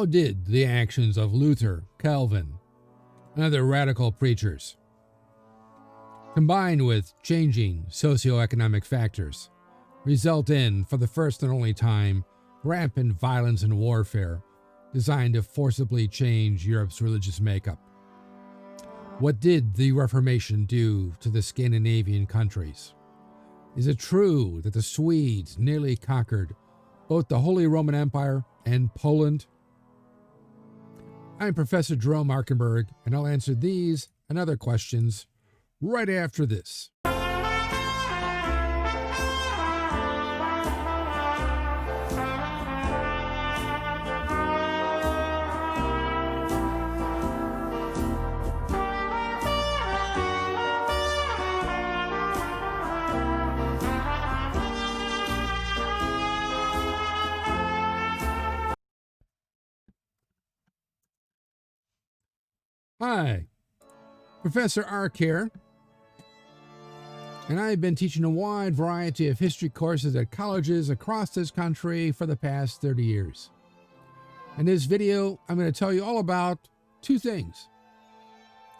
How did the actions of Luther, Calvin, and other radical preachers, combined with changing socioeconomic factors, result in, for the first and only time, rampant violence and warfare designed to forcibly change Europe's religious makeup? What did the Reformation do to the Scandinavian countries? Is it true that the Swedes nearly conquered both the Holy Roman Empire and Poland? I'm Professor Jerome Arkenberg, and I'll answer these and other questions right after this. Hi, Professor Ark here, and I've been teaching a wide variety of history courses at colleges across this country for the past 30 years. In this video, I'm going to tell you all about two things.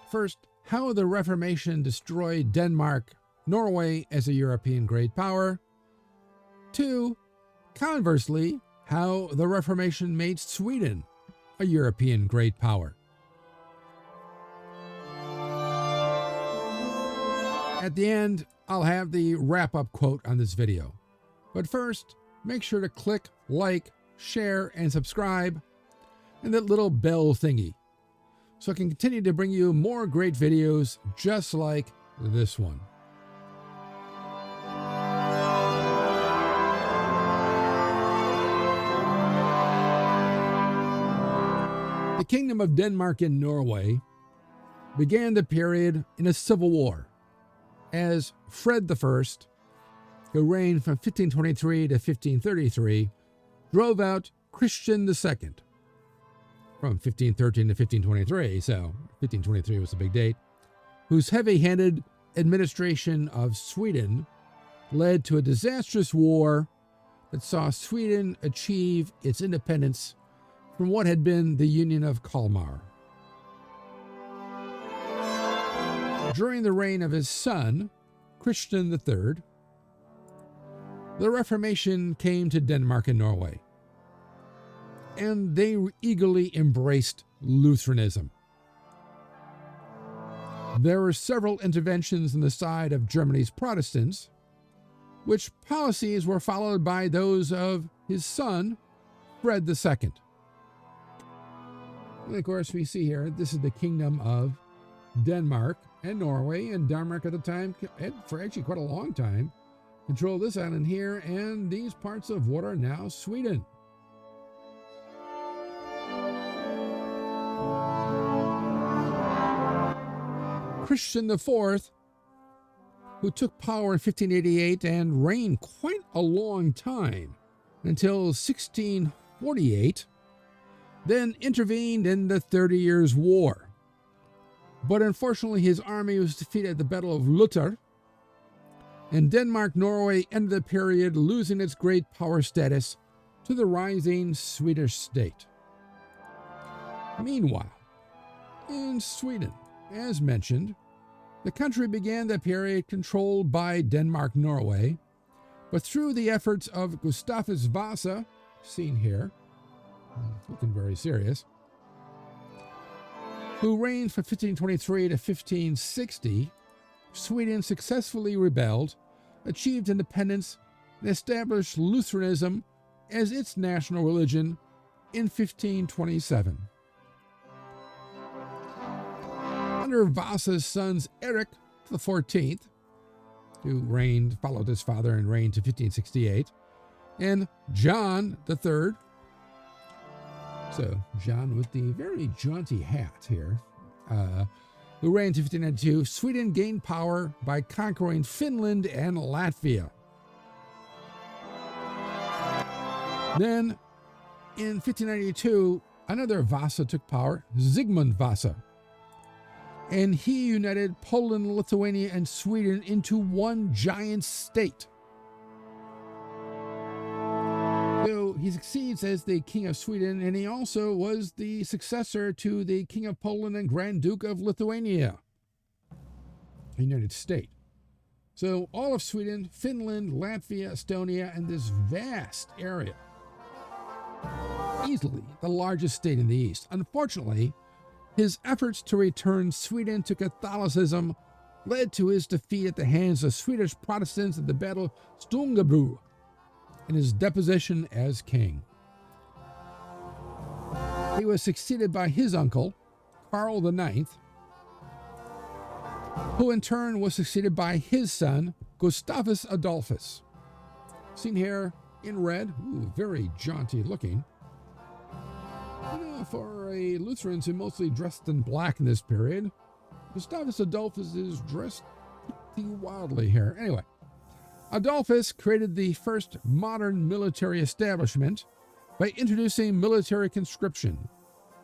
First, how the Reformation destroyed Denmark-Norway as a European great power. Two, conversely, how the Reformation made Sweden a European great power. At the end, I'll have the wrap-up quote on this video. But first, make sure to click like, share, and subscribe, and that little bell thingy, so I can continue to bring you more great videos just like this one. The Kingdom of Denmark and Norway began the period in a civil war, as Fred I, who reigned from 1523 to 1533, drove out Christian II from 1513 to 1523, so 1523 was a big date, whose heavy-handed administration of Sweden led to a disastrous war that saw Sweden achieve its independence from what had been the Union of Kalmar. During the reign of his son, Christian III, the Reformation came to Denmark and Norway, and they eagerly embraced Lutheranism. There were several interventions on the side of Germany's Protestants, which policies were followed by those of his son, Fred II. And of course, we see here, this is the Kingdom of Denmark and Norway, and Denmark at the time, for actually quite a long time, controlled this island here and these parts of what are now Sweden. Christian IV, who took power in 1588 and reigned quite a long time, until 1648, then intervened in the 30 Years' War. But unfortunately, his army was defeated at the Battle of Lutter, and Denmark-Norway ended the period losing its great power status to the rising Swedish state. Meanwhile, in Sweden, as mentioned, the country began the period controlled by Denmark-Norway, but through the efforts of Gustavus Vasa, seen here, looking very serious, who reigned from 1523 to 1560, Sweden successfully rebelled, achieved independence, and established Lutheranism as its national religion in 1527. Under Vasa's sons Eric XIV, who followed his father and reigned to 1568, and John III, so John with the very jaunty hat here, who reigned to 1592, Sweden gained power by conquering Finland and Latvia. Then, in 1592, another Vasa took power, Zygmunt Vasa, and he united Poland, Lithuania, and Sweden into one giant state. So he succeeds as the King of Sweden, and he also was the successor to the King of Poland and Grand Duke of Lithuania, the United States. So all of Sweden, Finland, Latvia, Estonia, and this vast area. Easily the largest state in the East. Unfortunately, his efforts to return Sweden to Catholicism led to his defeat at the hands of Swedish Protestants at the Battle of Stungabro and his deposition as king. He was succeeded by his uncle, Karl IX, who in turn was succeeded by his son, Gustavus Adolphus. Seen here in red, very jaunty looking. For a Lutherans who mostly dressed in black in this period, Gustavus Adolphus is dressed pretty wildly here. Anyway, Adolphus created the first modern military establishment by introducing military conscription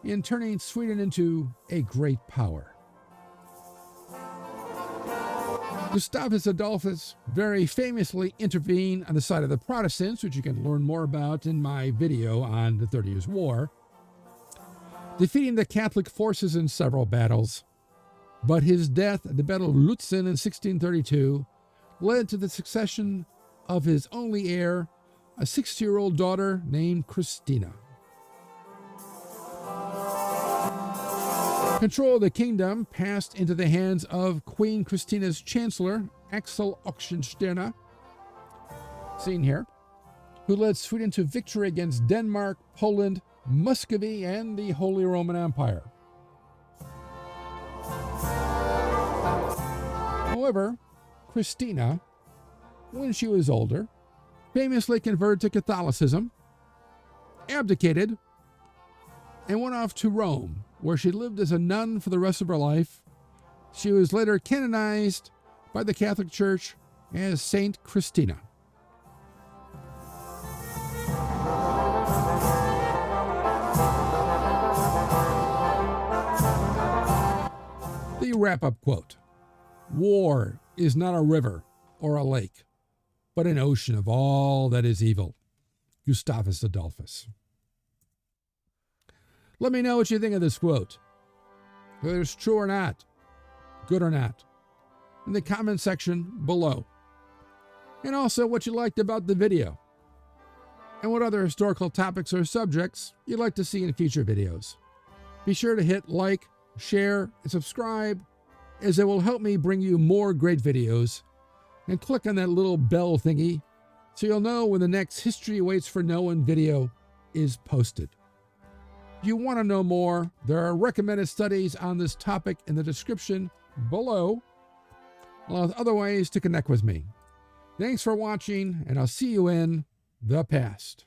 and turning Sweden into a great power. Gustavus Adolphus very famously intervened on the side of the Protestants, which you can learn more about in my video on the 30 Years' War, defeating the Catholic forces in several battles. But his death at the Battle of Lutzen in 1632 led to the succession of his only heir, a 6-year-old daughter named Christina. Control of the kingdom passed into the hands of Queen Christina's chancellor, Axel Oxenstierna, seen here, who led Sweden to victory against Denmark, Poland, Muscovy, and the Holy Roman Empire. However, Christina, when she was older, famously converted to Catholicism, abdicated, and went off to Rome, where she lived as a nun for the rest of her life. She was later canonized by the Catholic Church as Saint Christina. The wrap-up quote: "War is not a river or a lake, but an ocean of all that is evil." Gustavus Adolphus. Let me know what you think of this quote, whether it's true or not, good or not, in the comment section below. And also what you liked about the video, and what other historical topics or subjects you'd like to see in future videos. Be sure to hit like, share, and subscribe, as it will help me bring you more great videos. And click on that little bell thingy so you'll know when the next History Waits for No One video is posted. If you want to know more, there are recommended studies on this topic in the description below, along with other ways to connect with me. Thanks for watching, and I'll see you in the past.